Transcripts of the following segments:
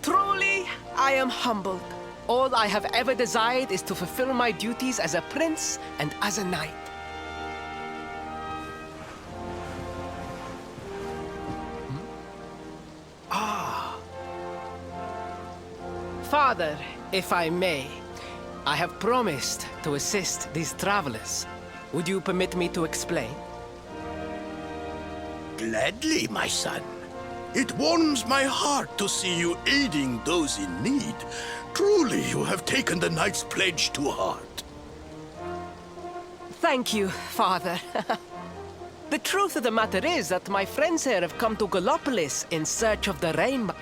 Truly, I am humbled. All I have ever desired is to fulfill my duties as a prince and as a knight. Father, if I may, I have promised to assist these travelers. Would you permit me to explain? Gladly, my son. It warms my heart to see you aiding those in need. Truly, you have taken the knight's pledge to heart. Thank you, Father. The truth of the matter is that my friends here have come to Galloplis in search of the rainbow.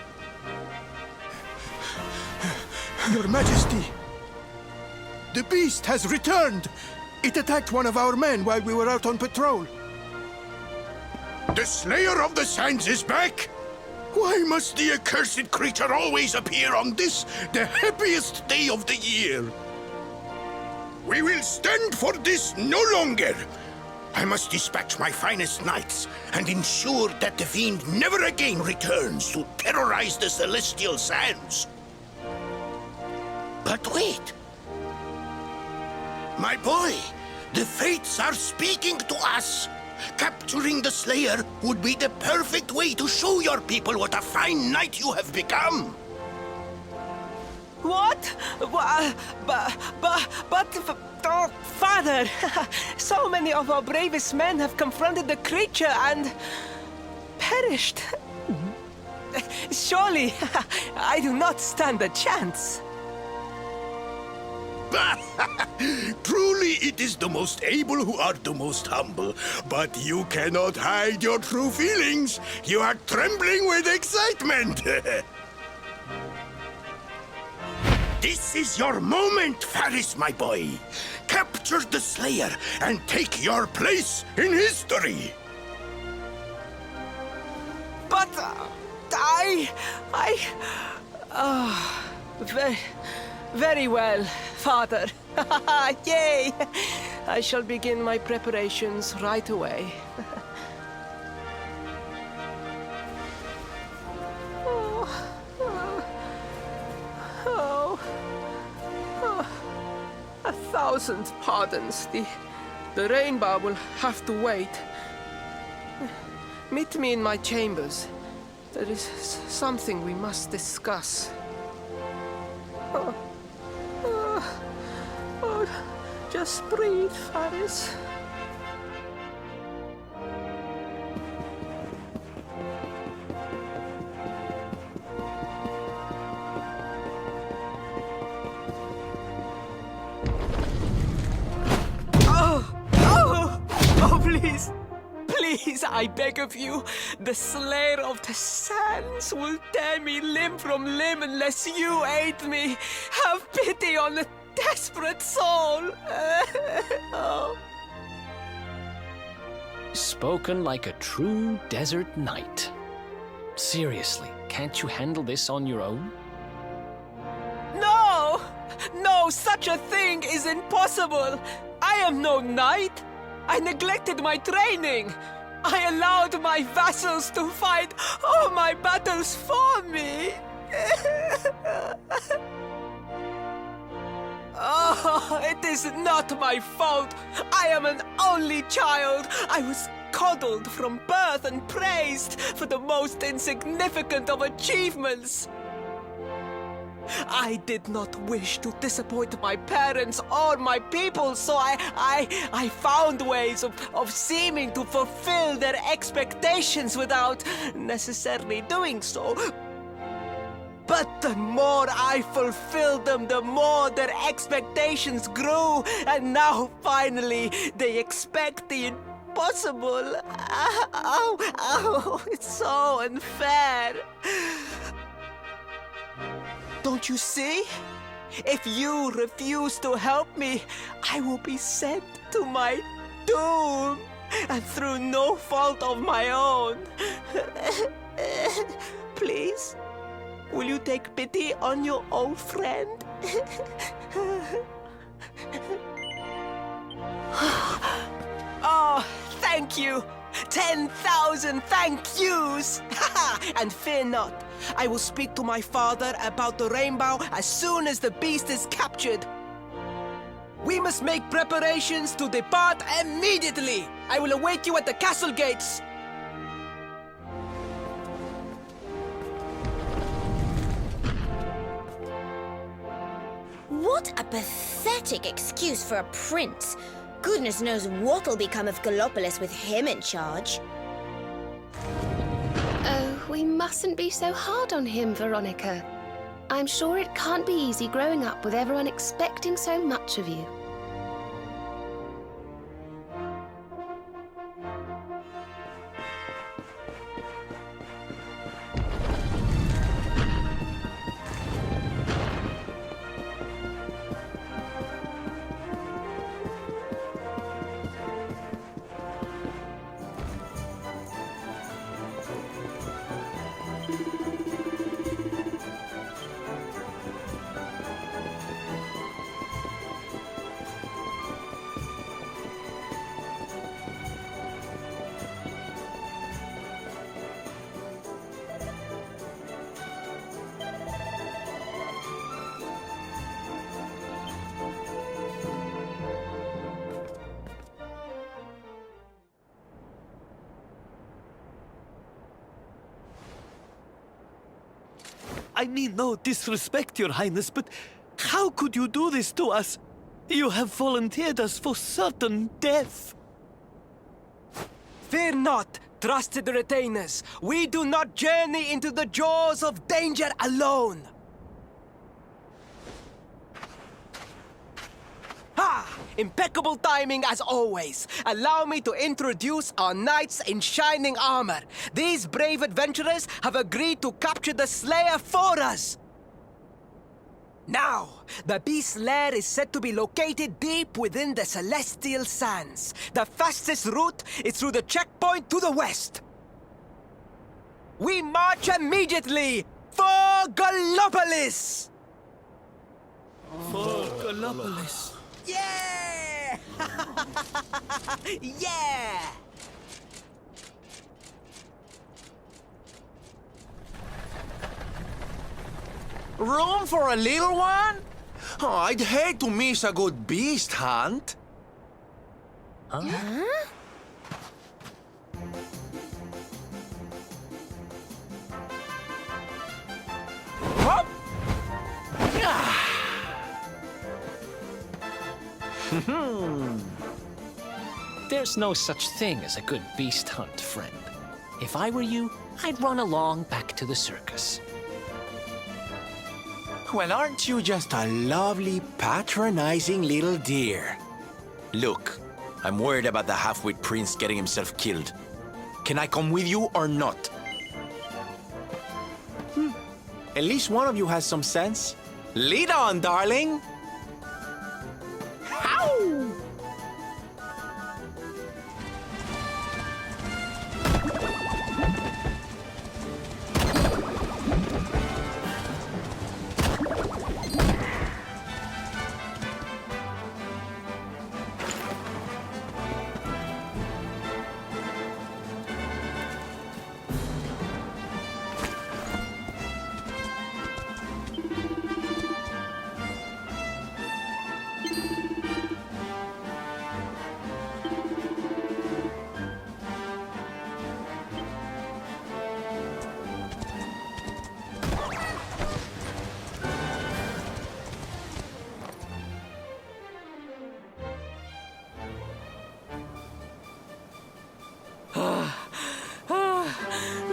Your Majesty, the beast has returned. It attacked one of our men while we were out on patrol. The Slayer of the Sands is back? Why must the accursed creature always appear on this, the happiest day of the year? We will stand for this no longer. I must dispatch my finest knights and ensure that the fiend never again returns to terrorize the celestial sands. But wait. My boy, the fates are speaking to us. Capturing the Slayer would be the perfect way to show your people what a fine knight you have become. What? Oh, Father! So many of our bravest men have confronted the creature and perished. Surely, I do not stand a chance. Truly, it is the most able who are the most humble. But you cannot hide your true feelings. You are trembling with excitement. This is your moment, Faris, my boy. Capture the Slayer and take your place in history. But very well, Father. Yay! I shall begin my preparations right away. A thousand pardons. The rainbow will have to wait. Meet me in my chambers. There is something we must discuss. Just breathe, Faris. Oh, please. Please, I beg of you, the Slayer of the Sands will tear me limb from limb unless you aid me. Have pity on a desperate soul. Oh. Spoken like a true desert knight. Seriously, can't you handle this on your own? No! No, such a thing is impossible. I am no knight. I neglected my training. I allowed my vassals to fight all my battles for me. Oh, it is not my fault. I am an only child. I was coddled from birth and praised for the most insignificant of achievements. I did not wish to disappoint my parents or my people, so I found ways of seeming to fulfill their expectations without necessarily doing so. But the more I fulfilled them, the more their expectations grew, and now finally they expect the impossible. Oh, it's so unfair. Don't you see? If you refuse to help me, I will be sent to my doom, and through no fault of my own. Please, will you take pity on your old friend? Oh, thank you! 10,000 thank yous! And fear not, I will speak to my father about the rainbow as soon as the beast is captured. We must make preparations to depart immediately! I will await you at the castle gates! What a pathetic excuse for a prince. Goodness knows what'll become of Galloplis with him in charge. Oh, we mustn't be so hard on him, Veronica. I'm sure it can't be easy growing up with everyone expecting so much of you. I mean no disrespect, Your Highness, but how could you do this to us? You have volunteered us for certain death. Fear not, trusted retainers. We do not journey into the jaws of danger alone. Ha! Impeccable timing as always. Allow me to introduce our knights in shining armor. These brave adventurers have agreed to capture the Slayer for us. Now, the beast's lair is said to be located deep within the Celestial Sands. The fastest route is through the checkpoint to the west. We march immediately for Galloplis! For Galloplis. Yeah! Yeah! Room for a little one? Oh, I'd hate to miss a good beast hunt. Huh? Hop! There's no such thing as a good beast hunt, friend. If I were you, I'd run along back to the circus. Well, aren't you just a lovely, patronizing little dear? Look, I'm worried about the half-wit prince getting himself killed. Can I come with you or not? At least one of you has some sense. Lead on, darling! Ow!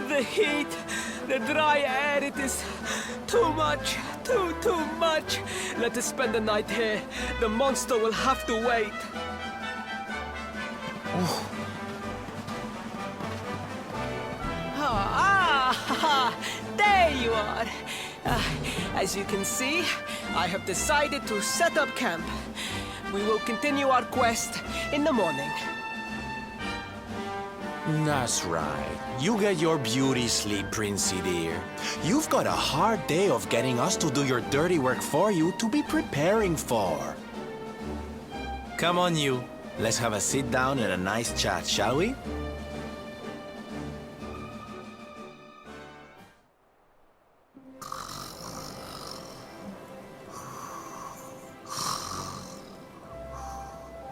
The heat, the dry air, it is too much, too much. Let us spend the night here. The monster will have to wait. There you are. As you can see, I have decided to set up camp. We will continue our quest in the morning. That's right. You get your beauty sleep, Princey dear. You've got a hard day of getting us to do your dirty work for you to be preparing for. Come on, you. Let's have a sit down and a nice chat, shall we?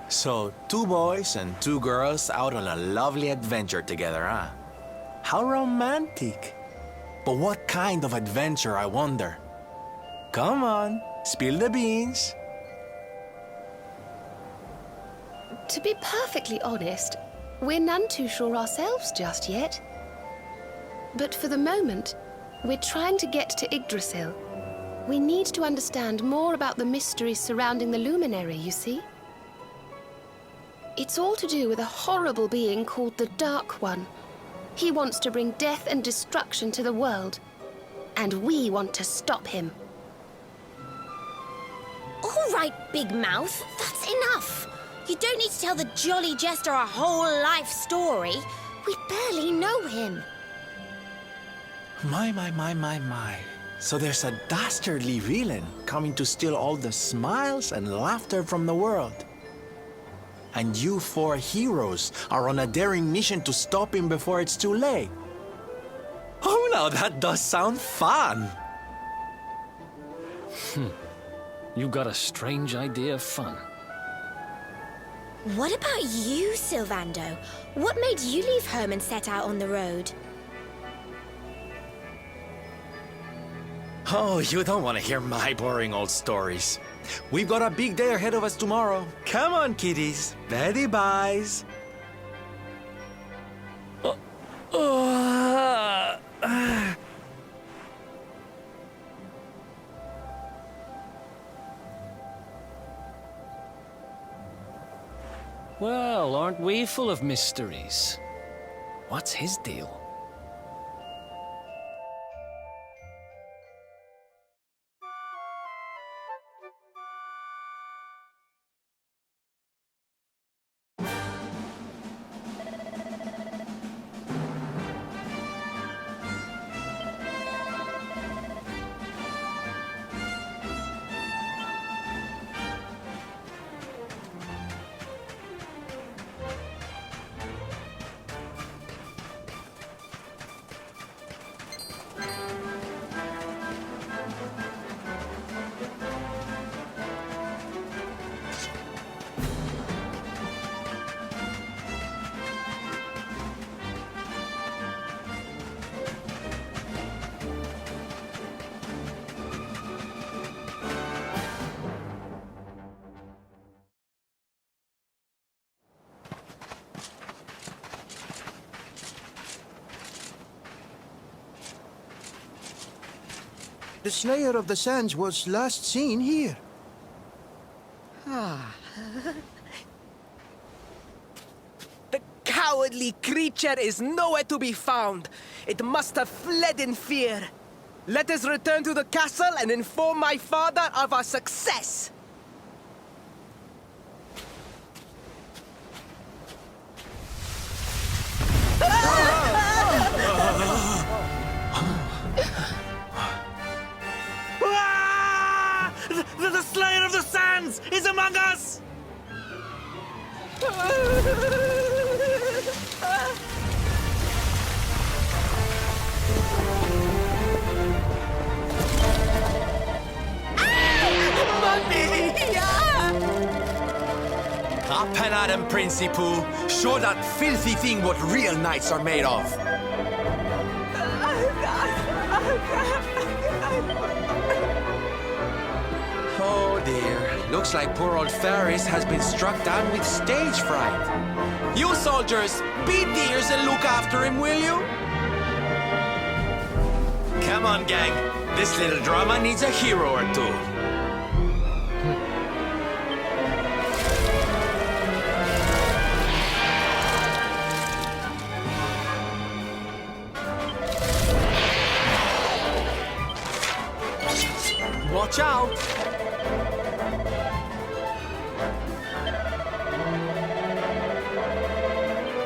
So, 2 boys and 2 girls out on a lovely adventure together, huh? How romantic. But what kind of adventure, I wonder? Come on, spill the beans. To be perfectly honest, we're none too sure ourselves just yet. But for the moment, we're trying to get to Yggdrasil. We need to understand more about the mysteries surrounding the Luminary, you see? It's all to do with a horrible being called the Dark One. He wants to bring death and destruction to the world. And we want to stop him. All right, Big Mouth, that's enough. You don't need to tell the jolly jester a whole life story. We barely know him. My. So there's a dastardly villain coming to steal all the smiles and laughter from the world. And you 4 heroes are on a daring mission to stop him before it's too late. Oh, now that does sound fun. You got a strange idea of fun. What about you, Sylvando? What made you leave home and set out on the road? Oh, you don't want to hear my boring old stories. We've got a big day ahead of us tomorrow. Come on, kiddies. Betty buys. Well, aren't we full of mysteries? What's his deal? The Slayer of the Sands was last seen here. The cowardly creature is nowhere to be found. It must have fled in fear. Let us return to the castle and inform my father of our success. The Slayer of the Sands is among us! Up and at him, Princey Pooh. Show that filthy thing what real knights are made of. Oh dear. Looks like poor old Ferris has been struck down with stage fright. You soldiers, beat the ears and look after him, will you? Come on, gang. This little drama needs a hero or two. Watch out!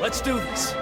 Let's do this.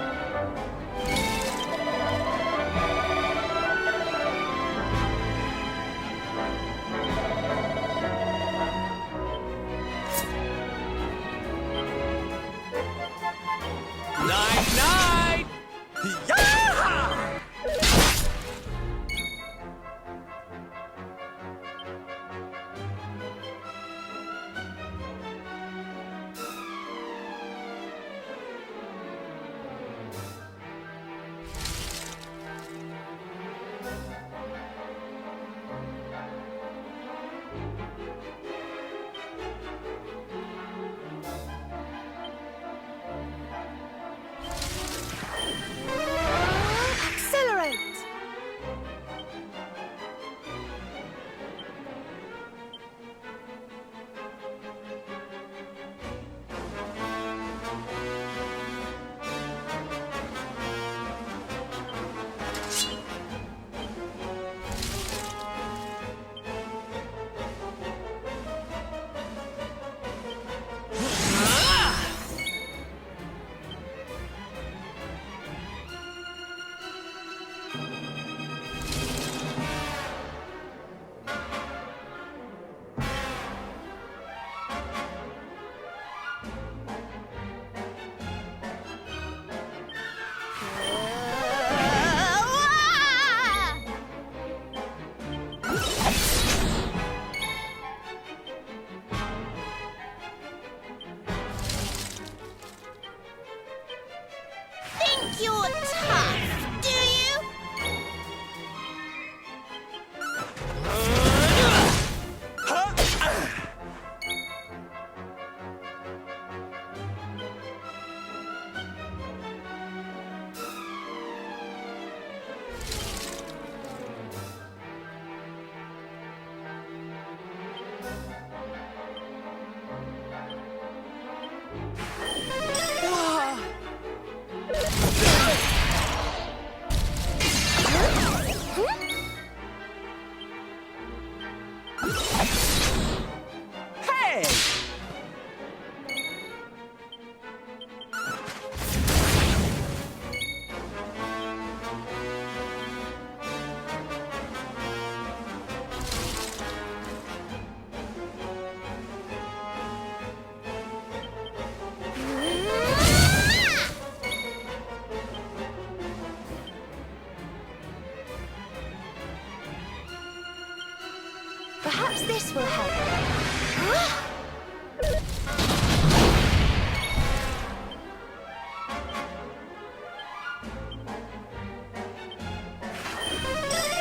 Perhaps this will help.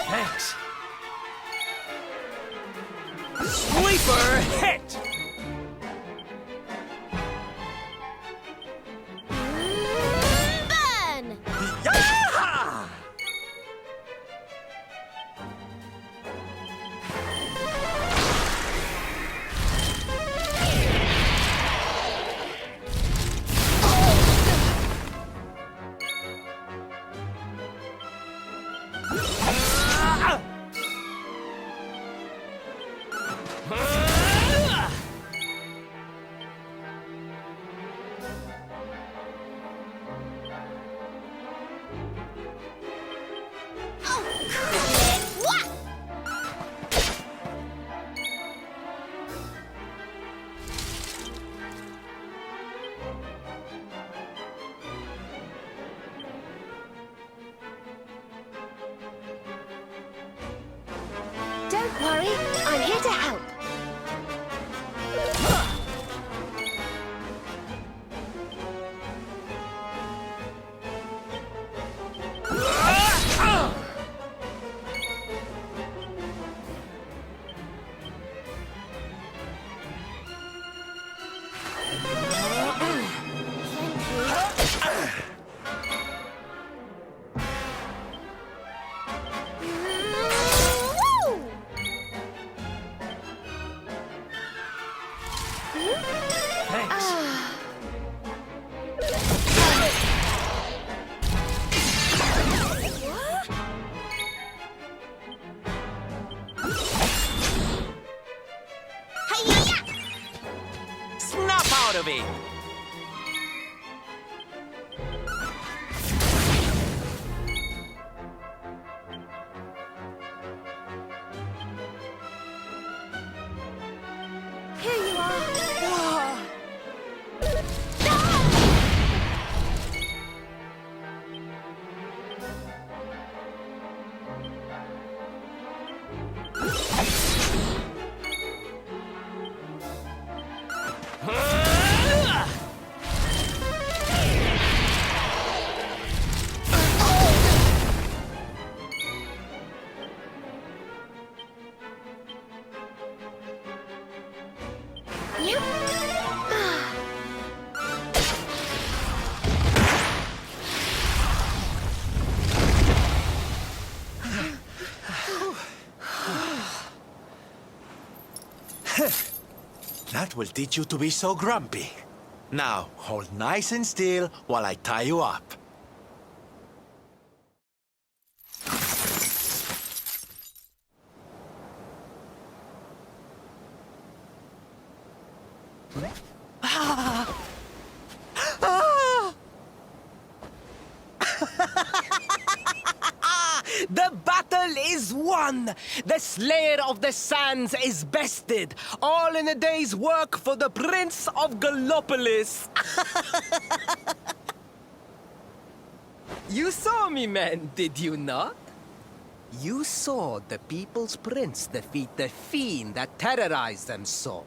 Thanks. Sweeper hit! Burn! Don't worry, I'm here to help. Thanks. Snap out of it! Here you are. That will teach you to be so grumpy. Now, hold nice and still while I tie you up. The battle is won! The Slayer of the Sands is bested! All in a day's work for the Prince of Galloplis! You saw me, men, did you not? You saw the People's Prince defeat the fiend that terrorized them so.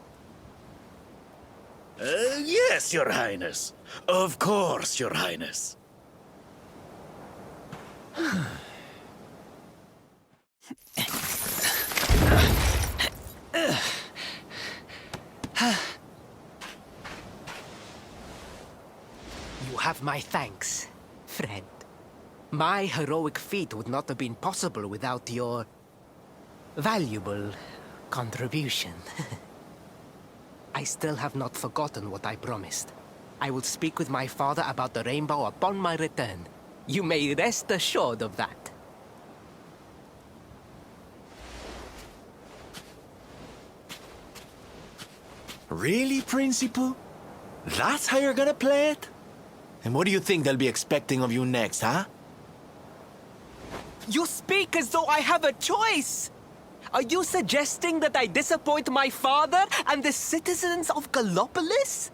Yes, Your Highness. Of course, Your Highness. You have my thanks, friend. My heroic feat would not have been possible without your valuable contribution. I still have not forgotten what I promised. I will speak with my father about the rainbow upon my return. You may rest assured of that. Really, Principal? That's how you're gonna play it? And what do you think they'll be expecting of you next, huh? You speak as though I have a choice! Are you suggesting that I disappoint my father and the citizens of Galloplis?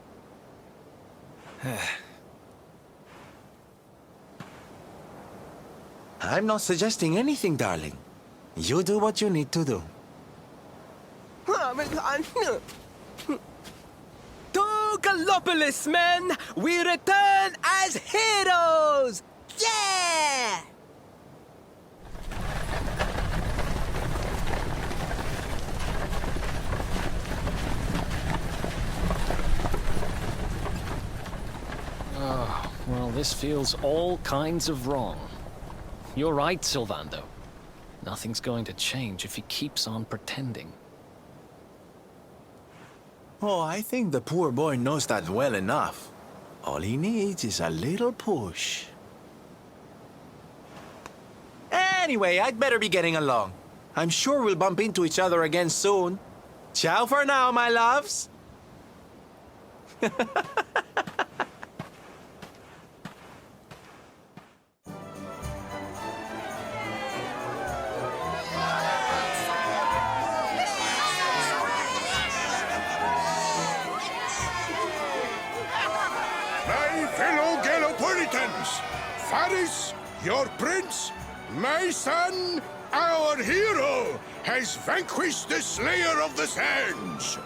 I'm not suggesting anything, darling. You do what you need to do. To Galloplis, men! We return as heroes! Yeah! Well, this feels all kinds of wrong. You're right, Sylvando. Nothing's going to change if he keeps on pretending. Oh, I think the poor boy knows that well enough. All he needs is a little push. Anyway, I'd better be getting along. I'm sure we'll bump into each other again soon. Ciao for now, my loves. My fellow Gallopolitans, Faris, your prince, my son, our hero, has vanquished the Slayer of the Sands.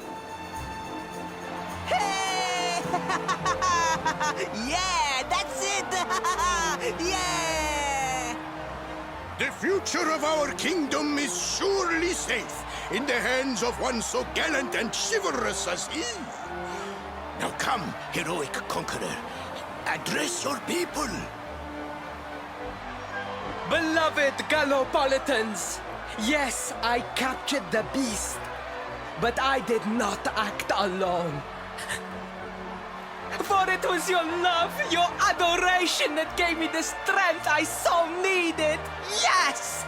Hey! Yeah, that's it! Yeah! The future of our kingdom is surely safe in the hands of one so gallant and chivalrous as he. Now come, heroic conqueror, address your people. Beloved Gallopolitans, yes, I captured the beast, but I did not act alone. For it was your love, your adoration that gave me the strength I so needed. Yes!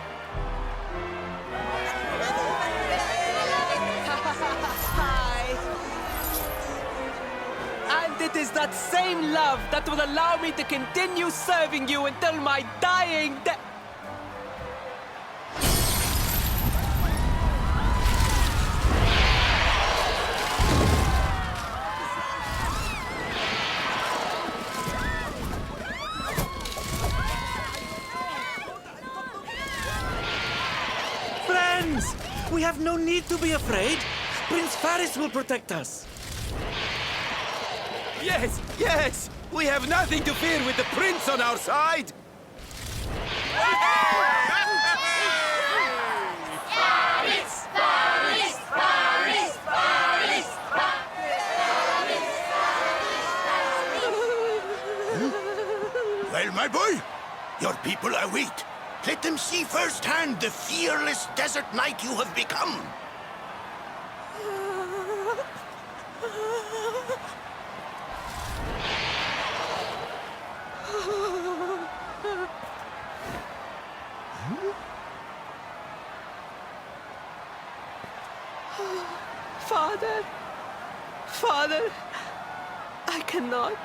And it is that same love that will allow me to continue serving you until my dying day. Friends! We have no need to be afraid. Prince Faris will protect us. Yes, yes! We have nothing to fear with the prince on our side! Well, my boy, your people await. Let them see firsthand the fearless desert knight you have become. Father, Father, I cannot.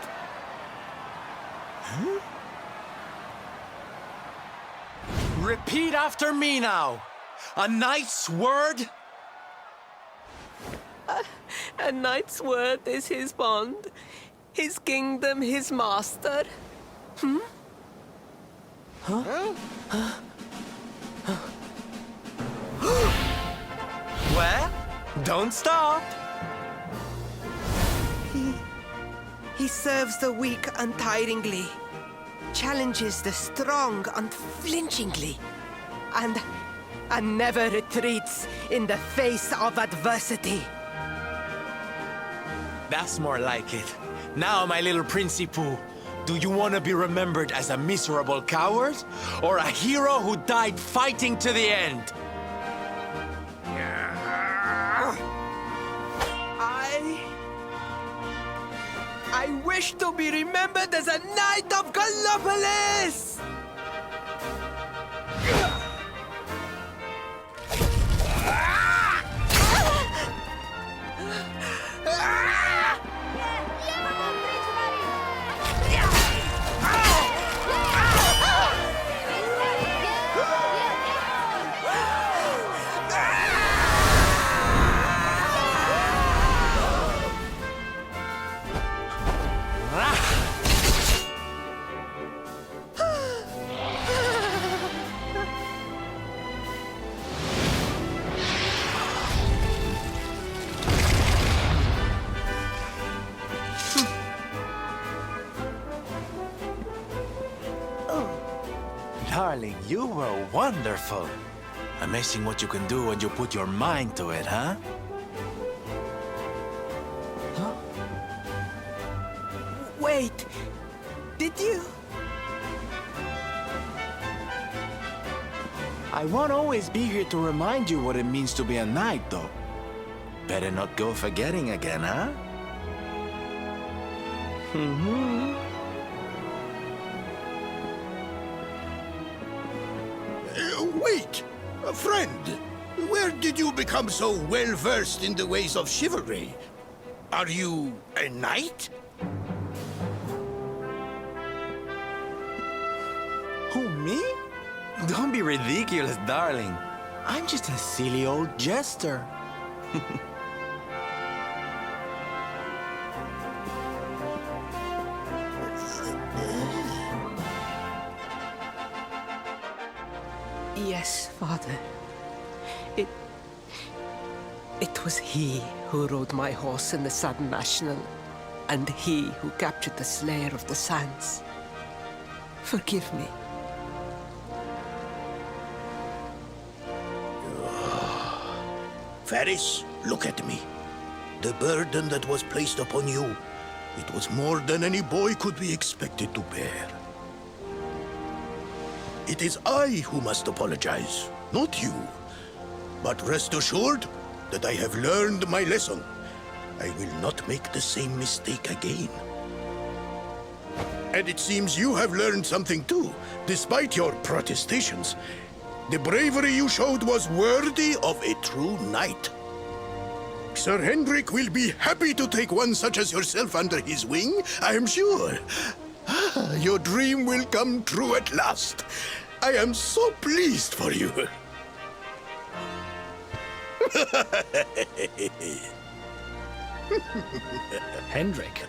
Repeat after me now. A knight's word? A knight's word is his bond, his kingdom, his master. Well, don't stop. He serves the weak untiringly, challenges the strong unflinchingly, and never retreats in the face of adversity. That's more like it. Now, my little Princey Pooh, do you want to be remembered as a miserable coward or a hero who died fighting to the end? I wish to be remembered as a knight of Galloplis! darling, you were wonderful. Amazing what you can do when you put your mind to it, huh? Wait, did you? I won't always be here to remind you what it means to be a knight, though. Better not go forgetting again, huh? Wait! Friend, where did you become so well-versed in the ways of chivalry? Are you a knight? Who, me? Don't be ridiculous, darling. I'm just a silly old jester. Yes, Father. It was he who rode my horse in the Southern National, and he who captured the Slayer of the Sands. Forgive me. Varys, look at me. The burden that was placed upon you, it was more than any boy could be expected to bear. It is I who must apologize, not you. But rest assured that I have learned my lesson. I will not make the same mistake again. And it seems you have learned something too, despite your protestations. The bravery you showed was worthy of a true knight. Sir Hendrik will be happy to take one such as yourself under his wing, I am sure. Your dream will come true at last. I am so pleased for you. Hendrik?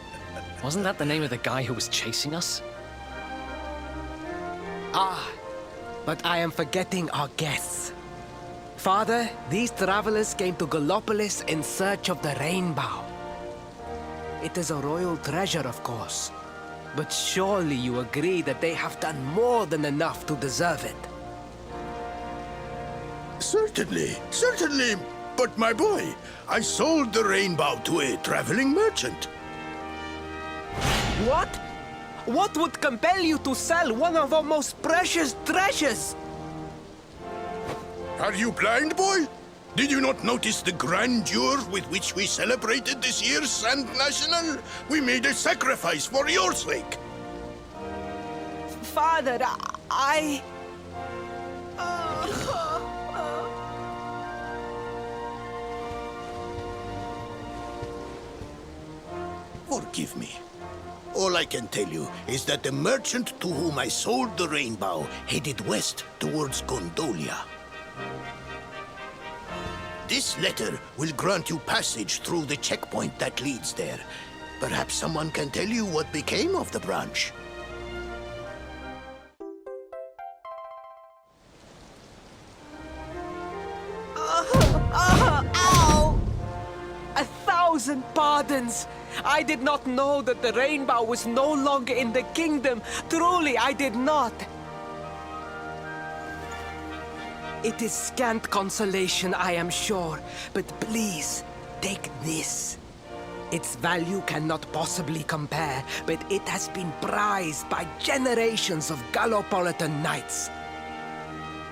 Wasn't that the name of the guy who was chasing us? Ah, but I am forgetting our guests. Father, these travelers came to Galloplis in search of the Rainbough. It is a royal treasure, of course. But surely you agree that they have done more than enough to deserve it. Certainly, certainly. But my boy, I sold the Rainbough to a traveling merchant. What? What would compel you to sell one of our most precious treasures? Are you blind, boy? Did you not notice the grandeur with which we celebrated this year's Sand National? We made a sacrifice for your sake. Father, I... Forgive me. All I can tell you is that the merchant to whom I sold the Rainbow headed west towards Gondolia. This letter will grant you passage through the checkpoint that leads there. Perhaps someone can tell you what became of the branch. Ow! 1,000 pardons! I did not know that the Rainbow was no longer in the kingdom. Truly, I did not. It is scant consolation, I am sure, but please, take this. Its value cannot possibly compare, but it has been prized by generations of Gallopolitan knights.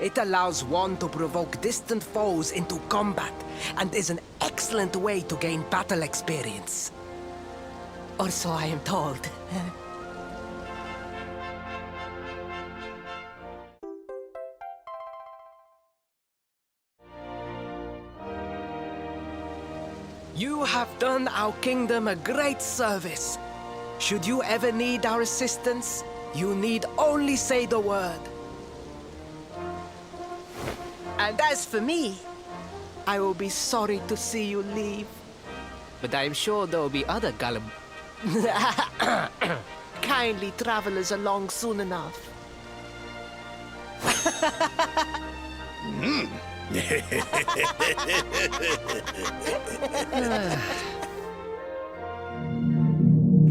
It allows one to provoke distant foes into combat, and is an excellent way to gain battle experience. Or so I am told. You have done our kingdom a great service. Should you ever need our assistance, you need only say the word. And as for me, I will be sorry to see you leave. But I am sure there will be other kindly travelers along soon enough.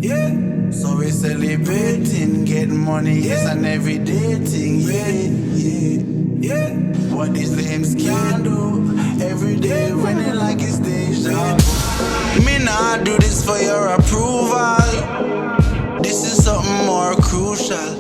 Yeah. So we're celebrating, getting money, it's an everyday thing, yeah. What these lames can do, every day running like it's deja vu. Me nah do this for your approval, this is something more crucial.